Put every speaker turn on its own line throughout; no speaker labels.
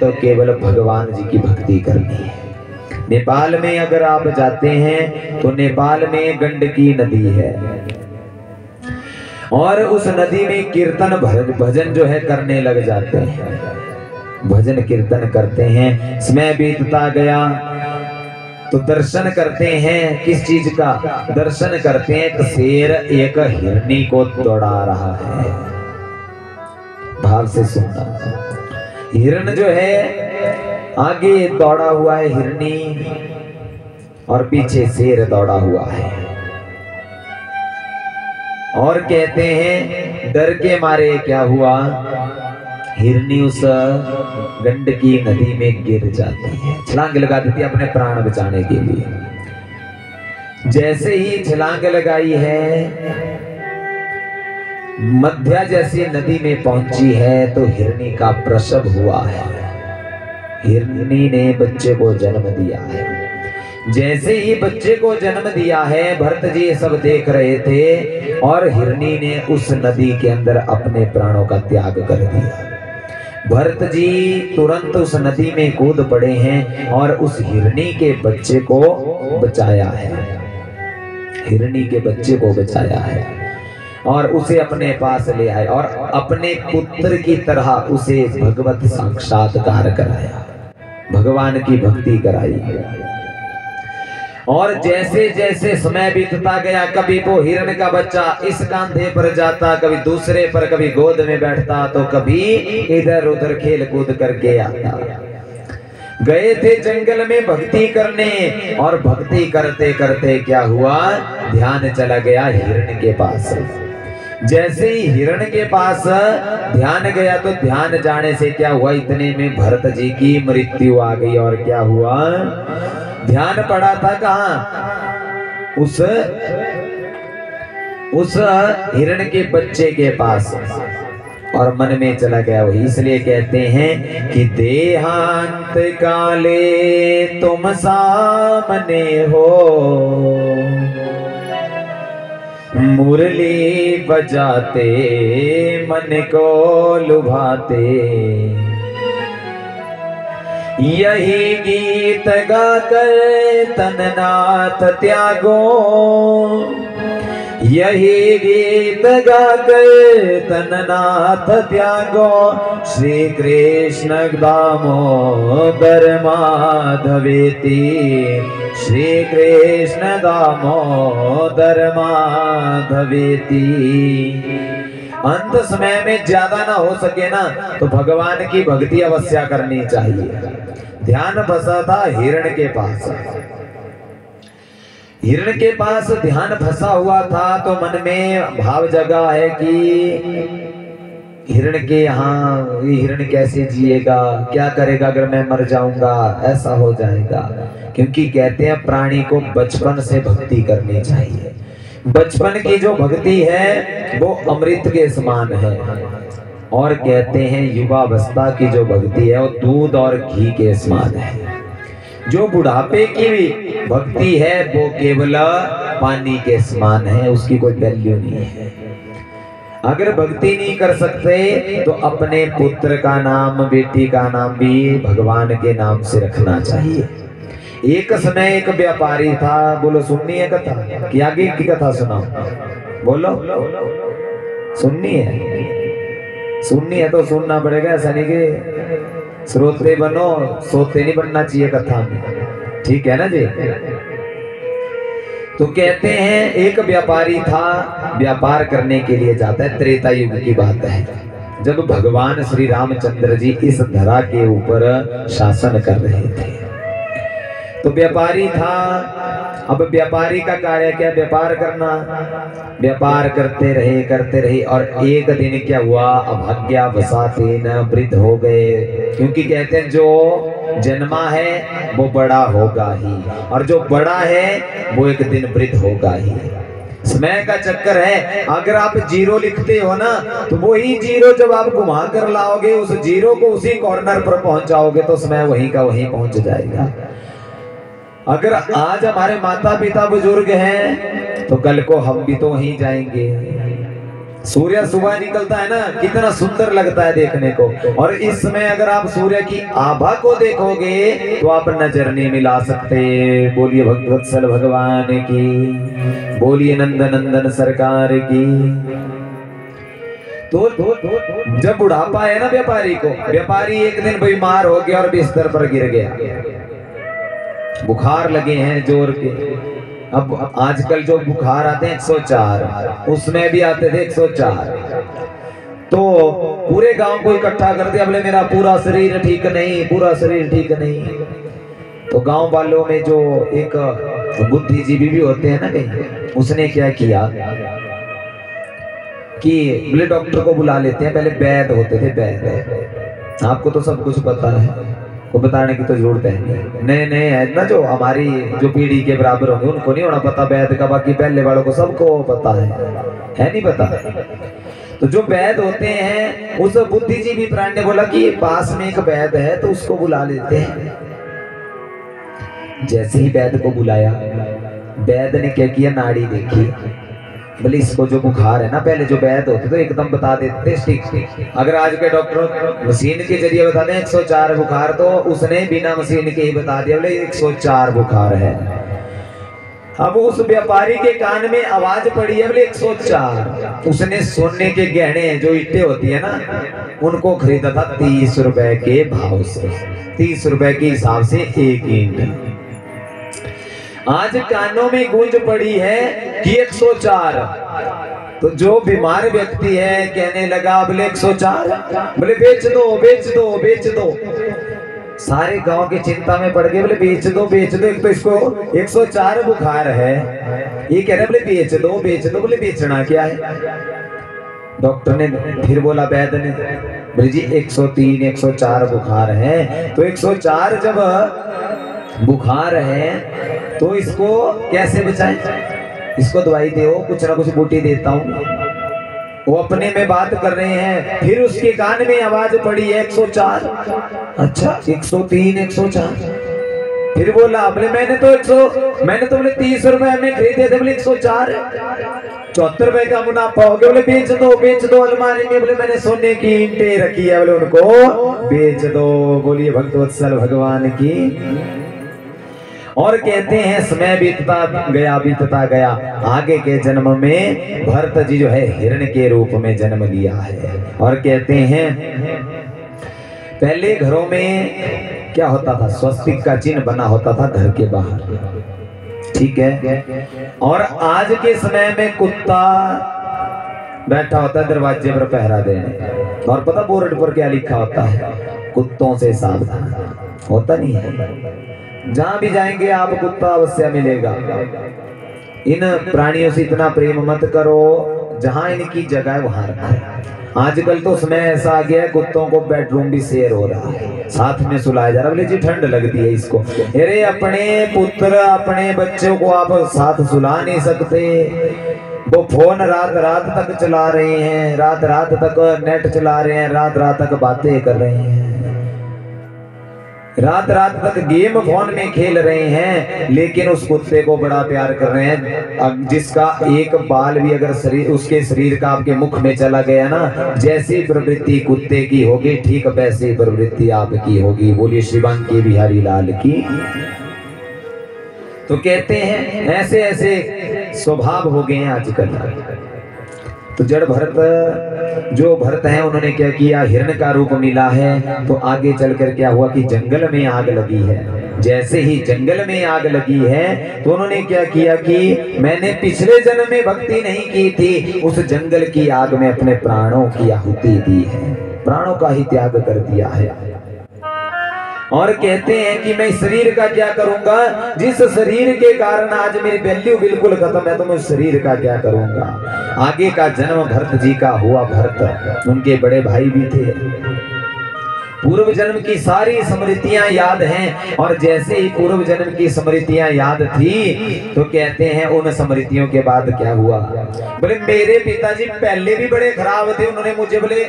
तो केवल भगवान जी की भक्ति करनी है। नेपाल में अगर आप जाते हैं तो नेपाल में गंडकी नदी है और उस नदी में कीर्तन भजन जो है करने लग जाते हैं, भजन कीर्तन करते हैं। समय बीतता गया तो दर्शन करते हैं, किस चीज का दर्शन करते हैं? एक शेर एक हिरनी को दौड़ा रहा है। भाव से सुनना, हिरण जो है आगे दौड़ा हुआ है हिरनी और पीछे शेर दौड़ा हुआ है, और कहते हैं डर के मारे क्या हुआ, हिरनी उस गंडकी नदी में गिर जाती है, छलांग लगा देती है अपने प्राण बचाने के लिए। जैसे ही छलांग लगाई है, मध्या जैसी नदी में पहुंची है तो हिरनी का प्रसव हुआ है, हिरनी ने बच्चे को जन्म दिया है। जैसे ही बच्चे को जन्म दिया है, भरत जी सब देख रहे थे और हिरनी ने उस नदी के अंदर अपने प्राणों का त्याग कर दिया। भरत जी तुरंत उस नदी में कूद पड़े हैं और उस हिरनी के बच्चे को बचाया है, हिरनी के बच्चे को बचाया है और उसे अपने पास ले आए और अपने पुत्र की तरह उसे भगवत साक्षात्कार कराया, भगवान की भक्ति कराई। और जैसे जैसे समय बीतता गया, कभी वो हिरण का बच्चा इस कांधे पर जाता, कभी दूसरे पर, कभी गोद में बैठता, तो कभी इधर उधर खेल कूद करके आता। गए थे जंगल में भक्ति करने और भक्ति करते करते क्या हुआ, ध्यान चला गया हिरण के पास। जैसे ही हिरण के पास ध्यान गया तो ध्यान जाने से क्या हुआ, इतने में भरत जी की मृत्यु आ गई। और क्या हुआ, ध्यान पड़ा था कहाँ, उस हिरण के बच्चे के पास, और मन में चला गया वही। इसलिए कहते हैं कि देहांत काले तुम सामने हो, मुरली बजाते मन को लुभाते, यही गीत गाकर तननाथ त्यागो, यही गीत गाकर तननाथ त्यागो, श्री कृष्ण दामोदर माधवेति, श्री कृष्ण दामोदर माधवेति। अंत समय में ज्यादा ना हो सके ना तो भगवान की भक्ति अवश्य करनी चाहिए। ध्यान फंसा था हिरण के पास, हिरण के पास ध्यान फंसा हुआ था तो मन में भाव जगा है कि हिरण के यहाँ हिरण कैसे जिएगा, क्या करेगा अगर मैं मर जाऊंगा, ऐसा हो जाएगा। क्योंकि कहते हैं प्राणी को बचपन से भक्ति करनी चाहिए, बचपन की जो भक्ति है वो अमृत के समान है, और कहते हैं युवावस्था की जो भक्ति है वो दूध और घी के समान है। जो बुढ़ापे की भी भक्ति है वो केवल पानी के समान है, उसकी कोई वैल्यू नहीं है। अगर भक्ति नहीं कर सकते तो अपने पुत्र का नाम, बेटी का नाम भी भगवान के नाम से रखना चाहिए। एक समय एक व्यापारी था, बोलो सुननी है कथा कि आगे की कथा सुनाओ, बोलो सुननी है तो सुनना पड़ेगा, ऐसा नहीं कि श्रोते बनो, सोते नहीं बनना चाहिए कथा में, ठीक है ना जी। तो कहते हैं एक व्यापारी था, व्यापार करने के लिए जाता है, त्रेता युग की बात है, जब भगवान श्री रामचंद्र जी इस धरा के ऊपर शासन कर रहे थे। तो व्यापारी था, अब व्यापारी का कार्य क्या, व्यापार करना। व्यापार करते रहे और एक दिन क्या हुआ, अभाग्यवशाते न वृद्ध हो गए। क्योंकि कहते हैं जो जन्मा है वो बड़ा होगा ही, और जो बड़ा है वो एक दिन वृद्ध होगा ही। समय का चक्कर है, अगर आप जीरो लिखते हो ना तो वही जीरो जब आप घुमा कर लाओगे, उस जीरो को उसी कॉर्नर पर पहुंचाओगे तो समय वहीं का वहीं पहुंच जाएगा। अगर आज हमारे माता पिता बुजुर्ग हैं तो कल को हम भी तो वहीं जाएंगे। सूर्य सुबह निकलता है ना, कितना सुंदर लगता है देखने को। और इस समय अगर आप सूर्य की आभा को देखोगे तो आप नजर नहीं मिला सकते। बोलिए भक्तवत्सल भगवान की, बोलिए नंदनंदन सरकार की। तो जब बुढ़ापा है ना व्यापारी को, व्यापारी एक दिन बीमार हो गया और बिस्तर पर गिर गया, बुखार लगे हैं जोर के। अब आजकल जो बुखार आते हैं 104, उसमें भी आते थे 104। तो पूरे गांव को इकट्ठा कर दिया, बोले मेरा पूरा शरीर ठीक नहीं, पूरा शरीर ठीक नहीं। तो गांव वालों में जो एक बुद्धिजीवी भी होते हैं ना कहीं, उसने क्या किया कि बोले डॉक्टर को बुला लेते हैं। पहले वैद्य होते थे, वैद्य, आपको तो सब कुछ पता है, को बताने की तो जरूरत है। नए नए है ना जो हमारी जो पीढ़ी के बराबर होंगे, उनको नहीं होना पता वैद्य का, बाकी पहले वालों को सबको पता है नहीं पता। तो जो वैद्य होते हैं, उस बुद्धिजीवी प्राणी ने बोला कि पास में एक वैद्य है तो उसको बुला लेते हैं। जैसे ही वैद्य को बुलाया, वैद्य ने क्या किया, नाड़ी देखी। बोले इसको जो बुखार है ना, पहले जो वैद्य होते तो एकदम बता देते ठीक। अगर आज के डॉक्टर मशीन के जरिए बता दें 104 बुखार, तो उसने बिना मशीन के ही बता दिया, बोले 104 बुखार है। अब उस व्यापारी के कान में आवाज पड़ी है, बोले 104। उसने सोने के गहने जो ईंटें होती है ना, उनको खरीदा था 30 रुपए के भाव से, 30 रुपए के हिसाब से एक ईंट। आज कानों में गूंज पड़ी है कि 104। तो जो बीमार व्यक्ति है कहने लगा, बोले 104, बोले बेच दो बेच दो बेच दो। सारे गांव की चिंता में पड़ गए, बोले बेच दो बेच दो, एक तो इसको 104 बुखार है, ये कह रहे बोले बेच दो बेच दो। बोले बेचना क्या है? डॉक्टर ने फिर बोला, वैद्य ने, बोले जी 103 104 बुखार है। तो 104 जब बुखार है तो इसको कैसे बचाएं? इसको दवाई दो, कुछ ना कुछ बूटी देता हूं। वो अपने में बात कर रहे हैं, फिर उसके कान में आवाज पड़ी है 104। अच्छा 103 104। फिर बोला, बोले मैंने तो बोले 30 रुपए में खरीदे थे, बोले 104 74 रुपए का मुनाफा हो गया। बोले बेच दो अलमारी में, बोले मैंने सोने की ईंटें रखी है, बोले उनको बेच दो। बोलिए भक्तवत्सल भगवान की। और कहते हैं समय बीतता गया, आगे के जन्म में भरत जी जो है हिरण के रूप में जन्म लिया है। और कहते हैं पहले घरों में क्या होता था, स्वस्तिक का चिन्ह बना होता था घर के बाहर, ठीक है। और आज के समय में कुत्ता बैठा होता है दरवाजे पर पहरा देने, और पता बोर्ड पर क्या लिखा होता है, कुत्तों से सावधान। होता नहीं है, जहां भी जाएंगे आप कुत्ता अवश्य मिलेगा। इन प्राणियों से इतना प्रेम मत करो, जहां इनकी जगह है वहां रखो। आजकल तो समय ऐसा आ गया है, कुत्तों को बेडरूम भी शेयर हो रहा है, साथ में सुलाया जा रहा है। बोले जी ठंड लगती है इसको, अरे अपने पुत्र अपने बच्चों को आप साथ सुला नहीं सकते। वो फोन रात रात तक चला रहे हैं, रात रात तक नेट चला रहे हैं, रात रात तक बातें कर रहे हैं, रात रात तक गेम फोन में खेल रहे हैं, लेकिन उस कुत्ते को बड़ा प्यार कर रहे हैं, जिसका एक बाल भी अगर उसके शरीर का आपके मुख में चला गया ना, जैसी प्रवृत्ति कुत्ते की होगी ठीक वैसी प्रवृत्ति आपकी होगी। बोलिए शिवांगी बिहारी लाल की। तो कहते हैं ऐसे ऐसे स्वभाव हो गए हैं आजकल। तो जड़ भरत जो भरत हैं, उन्होंने क्या किया, हिरण का रूप मिला है। तो आगे चलकर क्या हुआ कि जंगल में आग लगी है। जैसे ही जंगल में आग लगी है तो उन्होंने क्या किया कि मैंने पिछले जन्म में भक्ति नहीं की थी, उस जंगल की आग में अपने प्राणों की आहुति दी है, प्राणों का ही त्याग कर दिया है। और कहते हैं कि मैं शरीर का क्या करूंगा, जिस शरीर के कारण आज मेरी वैल्यू बिल्कुल खत्म है, तो मैं उस शरीर का क्या करूंगा। आगे का जन्म भरत जी का हुआ। भरत उनके बड़े भाई भी थे, पूर्व जन्म की सारी स्मृतियां याद हैं। और जैसे ही पूर्व जन्म की स्मृतियां याद थी तो कहते हैं उन स्मृतियों के बाद क्या हुआ, बोले मेरे पिताजी पहले भी बड़े खराब थे, उन्होंने मुझे बोले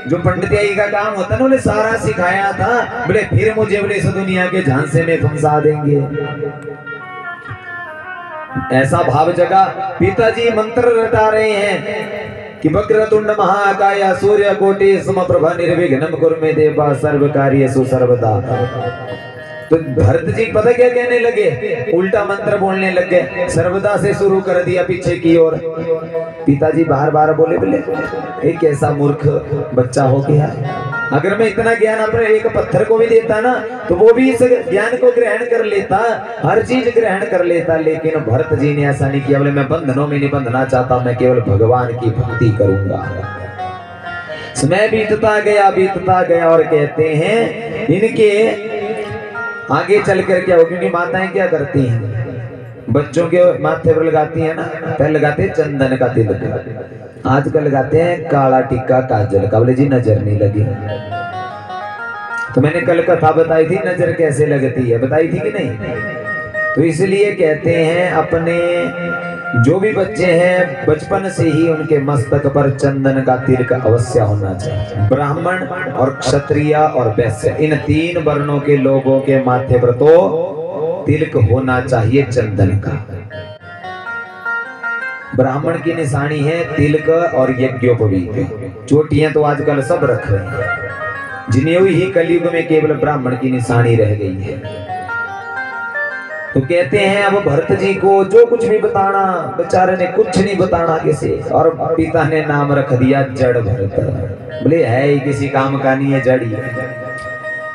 जो पंडिताई का काम होता है ना, बोले सारा सिखाया था, बोले फिर मुझे बोले इस दुनिया के झांसे में फंसा देंगे। ऐसा भाव जगा, पिताजी मंत्र रटा रहे हैं कि वक्रतुंड महाकाय सूर्यकोटि समप्रभा निर्विघ्नं कुरु मे देवा सर्व कार्येषु सर्वदा। तो भरत जी पता क्या कहने लगे, उल्टा मंत्र बोलने लगे, सर्वदा से शुरू कर दिया पीछे की ओर। पिताजी बार बार बोले, बोले एक ऐसा मूर्ख बच्चा हो गया, अगर मैं इतना ज्ञान अपने एक पत्थर को भी देता ना तो वो भी इस ज्ञान को ग्रहण कर लेता, हर चीज ग्रहण कर लेता। लेकिन भरत जी ने ऐसा नहीं किया, बोले मैं बंधनों में नहीं बंधना चाहता, मैं केवल भगवान की भक्ति करूंगा। समय बीतता गया और कहते हैं इनके आगे चल कर क्या हो, क्योंकि माताएं क्या करती हैं, बच्चों के माथे पर लगाती है ना, पहले लगाते हैं चंदन का तिलक, आजकल लगाते हैं काला टिक्का काजल का, बोले जी नजर नहीं लगी। तो मैंने कल कथा बताई थी नजर कैसे लगती है, बताई थी कि नहीं। तो इसलिए कहते हैं अपने जो भी बच्चे हैं बचपन से ही उनके मस्तक पर चंदन का तिलक अवश्य होना चाहिए। ब्राह्मण और क्षत्रिय और वैश्य इन 3 वर्णों के लोगों के माथे पर तो तिलक होना चाहिए चंदन का। ब्राह्मण की निशानी है तिलक और यज्ञोपवीत। चोटियां तो आजकल सब रख रहे हैं, जिन्हें ही कलयुग में केवल ब्राह्मण की निशानी रह गई है। तो कहते हैं अब भरत जी को जो कुछ भी बताना, बेचारे ने कुछ नहीं बताना किसी, और पिता ने नाम रख दिया जड़ भरत। बोले है ही किसी काम का नहीं है, जड़ ही।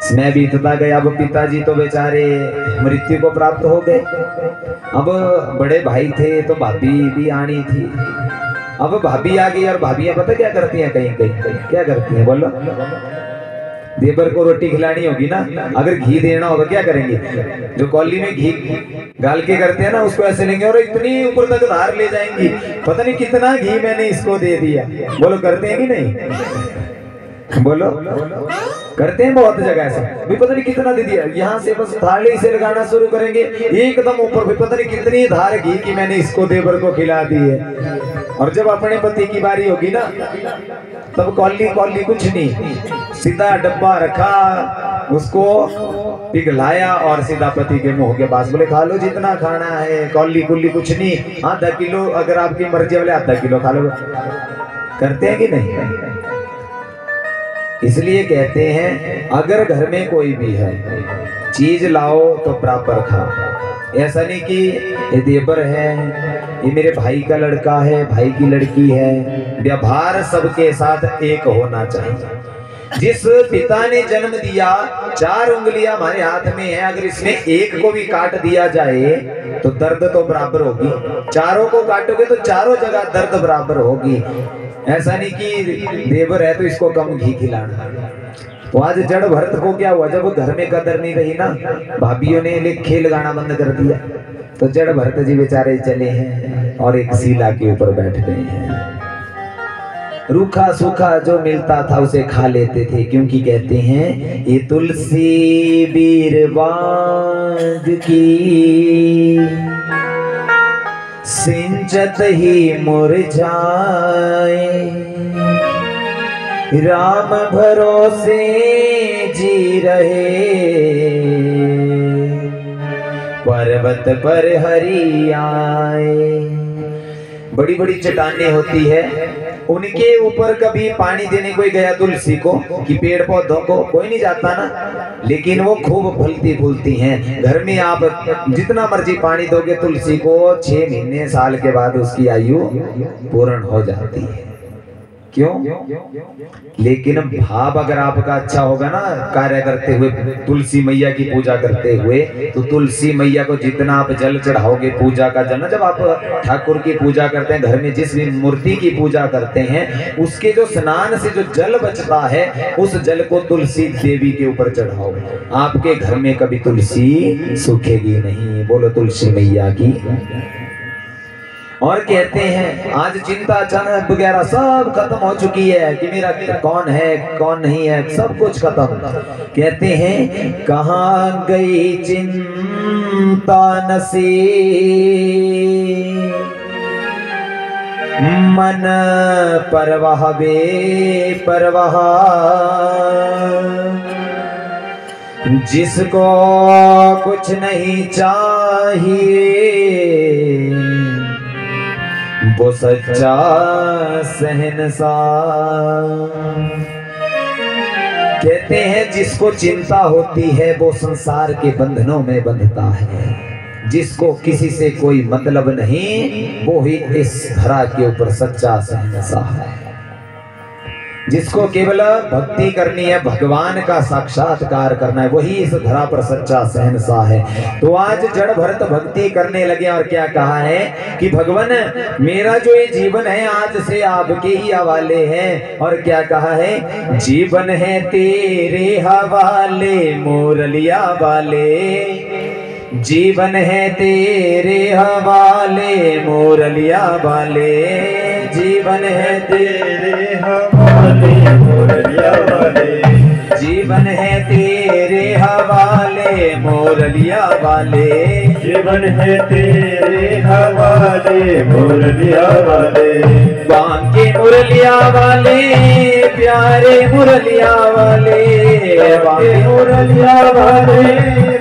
समय बीतता गया, अब पिताजी तो बेचारे मृत्यु को प्राप्त हो गए। अब बड़े भाई थे तो भाभी भी आनी थी। अब भाभी आ गई, और भाभियां पता क्या करती हैं, कहीं क्या करती हैं बोलो, देवर को रोटी खिलानी होगी ना, अगर घी देना होगा क्या करेंगे, जो कौली में घी गाल के करते हैं ना उसको ऐसे लेंगे और इतनी ऊपर तक धार ले जाएंगी, पता नहीं कितना घी मैंने इसको दे दिया। बोलो करते हैं कि नहीं, बोलो करते हैं बहुत जगह ऐसा, भी पता नहीं कितना दे दिया, यहाँ से बस थाली से लगाना शुरू करेंगे एकदम ऊपर, भी पता नहीं कितनी धार घी की मैंने इसको देवर को खिला दी है। और जब अपने पति की बारी होगी ना तब कौली कुछ नहीं, सीधा डब्बा रखा, उसको पिघलाया और सीधा पति के मुंह के पास, बोले खा लो जितना खाना है, कौली कुल्ली कुछ नहीं, आधा किलो अगर आपकी मर्जी, बोले आधा किलो खा लो। करते हैं कि नहीं। इसलिए कहते हैं अगर घर में कोई भी है चीज लाओ तो बराबर खाओ। ऐसा नहीं कि ये देवर है, ये मेरे भाई का लड़का है, भाई की लड़की है, व्यवहार सबके साथ एक होना चाहिए। जिस पिता ने जन्म दिया, 4 उंगलियां हमारे हाथ में है, अगर इसमें एक को भी काट दिया जाए तो दर्द तो बराबर होगी, चारों को काटोगे तो चारों जगह दर्द बराबर होगी। ऐसा नहीं कि देवर है तो इसको कम घी खिलाना। तो आज जड़ भरत को क्या हुआ, जब घर में कदर नहीं रही ना, भाभीियों ने खेल गाना बंद कर दिया, तो जड़ भरत जी बेचारे चले हैं और एक शिला के ऊपर बैठ गए हैं। रूखा सूखा जो मिलता था उसे खा लेते थे, क्योंकि कहते हैं ये तुलसी बीरबाज की सिंचत ही मुरझाए, राम भरोसे जी रहे, पर्वत पर हरि आए। बड़ी बड़ी चट्टानें होती है, उनके ऊपर कभी पानी देने कोई गया तुलसी को, कि पेड़ पौधों को कोई नहीं जाता ना, लेकिन वो खूब फलती फूलती हैं। घर में आप जितना मर्जी पानी दोगे तुलसी को, 6 महीने साल के बाद उसकी आयु पूर्ण हो जाती है। क्यों? लेकिन भाव अगर आपका अच्छा होगा ना, कार्य करते हुए तुलसी मैया की पूजा करते हुए, तो तुलसी मैया को जितना आप जल चढ़ाओगे, पूजा का जल, जब आप ठाकुर की पूजा करते हैं, घर में जिस भी मूर्ति की पूजा करते हैं, उसके जो स्नान से जो जल बचता है, उस जल को तुलसी देवी के ऊपर चढ़ाओ, आपके घर में कभी तुलसी सूखेगी नहीं। बोलो तुलसी मैया की। और कहते हैं आज चिंता चन वगैरह सब खत्म हो चुकी है, कि मेरा कौन है कौन नहीं है, सब कुछ खत्म। कहते हैं कहाँ गई चिंता नसी, मन परवाह बे परवाह, जिसको कुछ नहीं चाहिए वो सच्चा शहंशाह। कहते हैं जिसको चिंता होती है वो संसार के बंधनों में बंधता है, जिसको किसी से कोई मतलब नहीं वो ही इस धरा के ऊपर सच्चा शहंशाह है। जिसको केवल भक्ति करनी है, भगवान का साक्षात्कार करना है, वही इस धरा पर सच्चा शहंशाह है। तो आज जड़ भरत भक्ति करने लगे और क्या कहा है कि भगवान मेरा जो ये जीवन है आज से आपके ही हवाले है। और क्या कहा है, जीवन है तेरे हवाले मुरलिया वाले, जीवन है तेरे हवाले मुरलिया वाले, जीवन है तेरे हवाले मुरलिया वाले, जीवन है तेरे हवाले मुरलिया वाले,
जीवन है तेरे हवाले मुरलिया वाले।
बांके मुरलिया वाले प्यारे मुरलिया वाले,
बांके मुरलिया वाले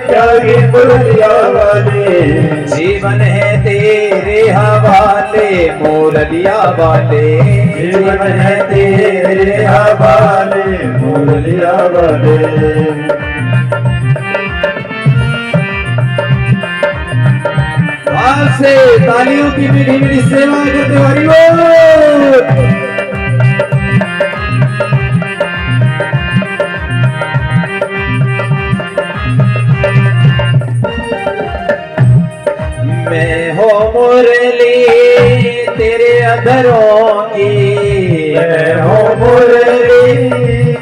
प्यारे मुरलिया वाले,
जीवन है तेरे हवाले मुरलिया वाले,
जीवन है तेरे हवाले मुरलिया वाले।
भाव से तालियों की मीठी मीठी सेवा करते हरि बोल। मैं हो मुरली तेरे अधरों की,
मैं हो मुरली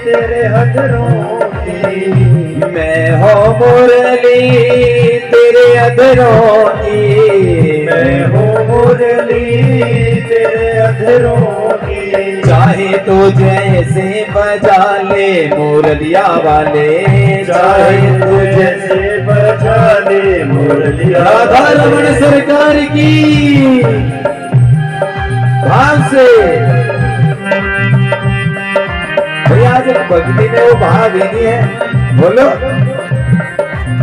तेरे अधरों की,
मैं हो मुरली तेरे अधरों की,
मैं हो मुरली तेरे अधरों की।
चाहे तो जैसे बजा ले मुरलिया वाले,
चाहे तो जैसे बजा ले मुरलिया
राधा रमण सरकार की। भाव से भैया आज भक्ति में वो भाव ही नहीं है, बोलो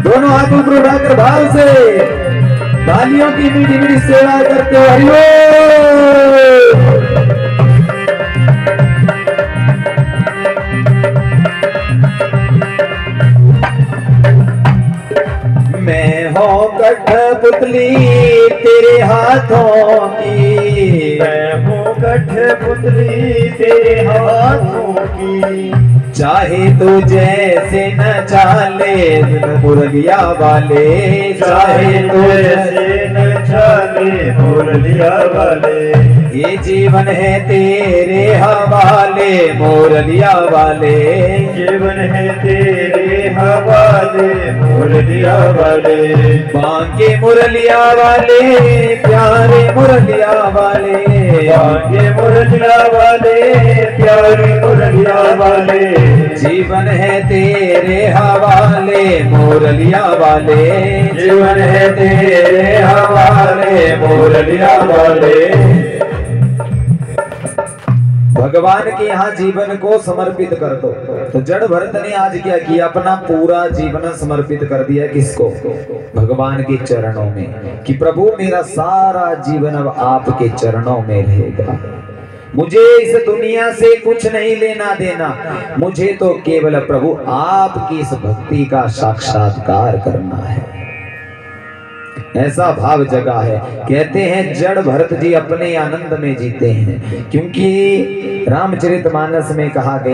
दोनों हाथ ऊपर उठाकर भाव से तालियों की मीठी मीठी सेवा करते हो हरि बोल। मैं हो कठपुतली तेरे हाथों की,
मैं हूँ कठपुतली तेरे हाथों की।
चाहे तो जैसे न चाले मुरलिया वाले, चाहे तो
जैसे न चाले मुरलिया वाले।
ये जीवन है तेरे हवाले मुरलिया वाले,
जीवन है तेरे हवाले मुरलिया वाले।
बांके मुरलिया वाले प्यारे मुरलिया वाले,
बांके मुरलिया वाले प्यारे मुरलिया वाले।
जीवन है तेरे हवाले मुरलिया वाले,
जीवन है तेरे हवाले मुरलिया वाले।
भगवान के यहाँ जीवन को समर्पित कर दो। तो जड़ भरत ने आज क्या किया, अपना पूरा जीवन समर्पित कर दिया किसको, भगवान के चरणों में, कि प्रभु मेरा सारा जीवन अब आपके चरणों में रहेगा। मुझे इस दुनिया से कुछ नहीं लेना देना, मुझे तो केवल प्रभु आपकी इस भक्ति का साक्षात्कार करना है। ऐसा भाव जगा है। कहते हैं जड़ भरत जी अपने आनंद में जीते हैं, क्योंकि रामचरितमानस में कहा गया